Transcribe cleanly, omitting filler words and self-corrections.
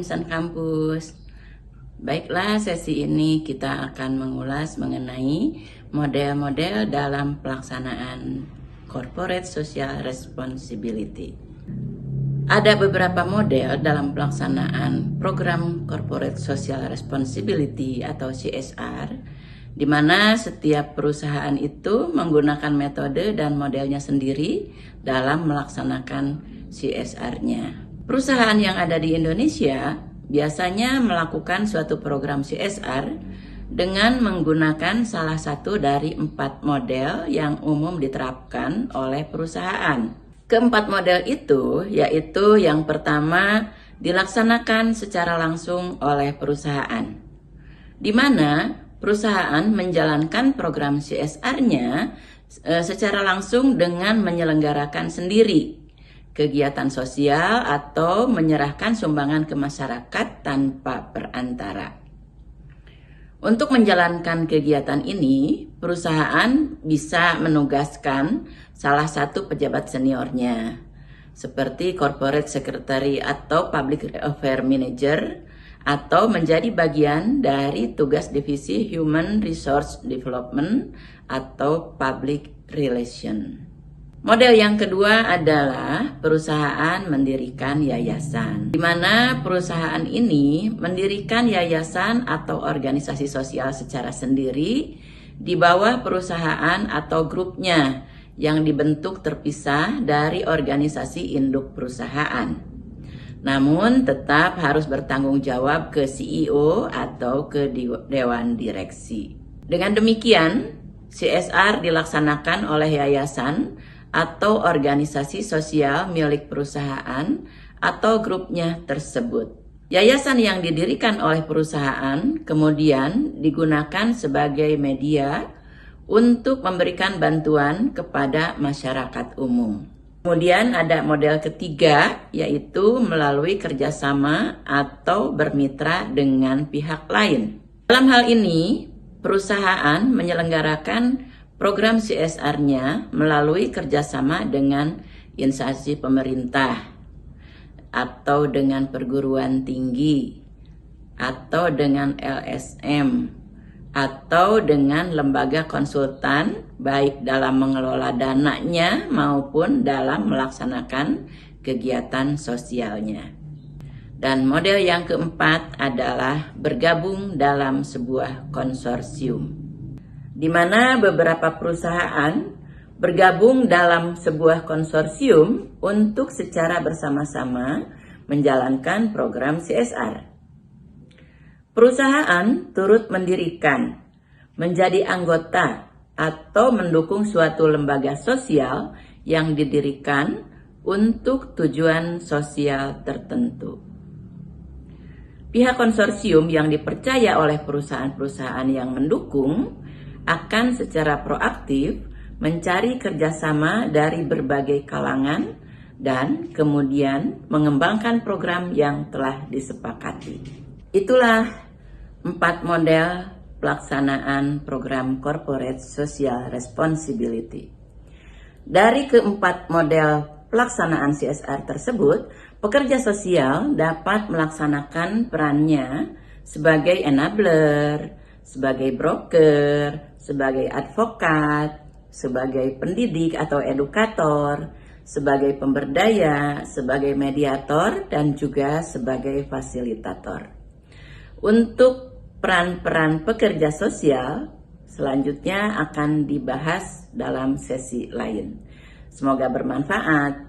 insan kampus. Baiklah, sesi ini kita akan mengulas mengenai model-model dalam pelaksanaan Corporate Social Responsibility. Ada beberapa model dalam pelaksanaan program Corporate Social Responsibility atau CSR, di mana setiap perusahaan itu menggunakan metode dan modelnya sendiri dalam melaksanakan CSR-nya. Perusahaan yang ada di Indonesia biasanya melakukan suatu program CSR dengan menggunakan salah satu dari 4 model yang umum diterapkan oleh perusahaan. Keempat model itu yaitu yang pertama dilaksanakan secara langsung oleh perusahaan, di mana perusahaan menjalankan program CSR-nya secara langsung dengan menyelenggarakan sendiri kegiatan sosial atau menyerahkan sumbangan ke masyarakat tanpa perantara. Untuk menjalankan kegiatan ini, perusahaan bisa menugaskan salah satu pejabat seniornya, seperti Corporate Secretary atau Public Affairs Manager, atau menjadi bagian dari tugas divisi Human Resource Development atau Public Relation. Model yang kedua adalah perusahaan mendirikan yayasan, di mana perusahaan ini mendirikan yayasan atau organisasi sosial secara sendiri di bawah perusahaan atau grupnya yang dibentuk terpisah dari organisasi induk perusahaan. Namun tetap harus bertanggung jawab ke CEO atau ke Dewan Direksi. Dengan demikian, CSR dilaksanakan oleh yayasan atau organisasi sosial milik perusahaan atau grupnya tersebut. Yayasan yang didirikan oleh perusahaan kemudian digunakan sebagai media untuk memberikan bantuan kepada masyarakat umum. Kemudian ada model ketiga, yaitu melalui kerjasama atau bermitra dengan pihak lain. Dalam hal ini, perusahaan menyelenggarakan program CSR-nya melalui kerjasama dengan instansi pemerintah, atau dengan perguruan tinggi, atau dengan LSM, atau dengan lembaga konsultan, baik dalam mengelola dananya maupun dalam melaksanakan kegiatan sosialnya. Dan model yang keempat adalah bergabung dalam sebuah konsorsium, di mana beberapa perusahaan bergabung dalam sebuah konsorsium untuk secara bersama-sama menjalankan program CSR. Perusahaan turut mendirikan, menjadi anggota, atau mendukung suatu lembaga sosial yang didirikan untuk tujuan sosial tertentu. Pihak konsorsium yang dipercaya oleh perusahaan-perusahaan yang mendukung akan secara proaktif mencari kerjasama dari berbagai kalangan dan kemudian mengembangkan program yang telah disepakati. Itulah 4 model pelaksanaan program Corporate Social Responsibility. Dari keempat model pelaksanaan CSR tersebut, pekerja sosial dapat melaksanakan perannya sebagai enabler, sebagai broker, sebagai advokat, sebagai pendidik atau edukator, sebagai pemberdaya, sebagai mediator, dan juga sebagai fasilitator. Untuk peran-peran pekerja sosial selanjutnya akan dibahas dalam sesi lain. Semoga bermanfaat.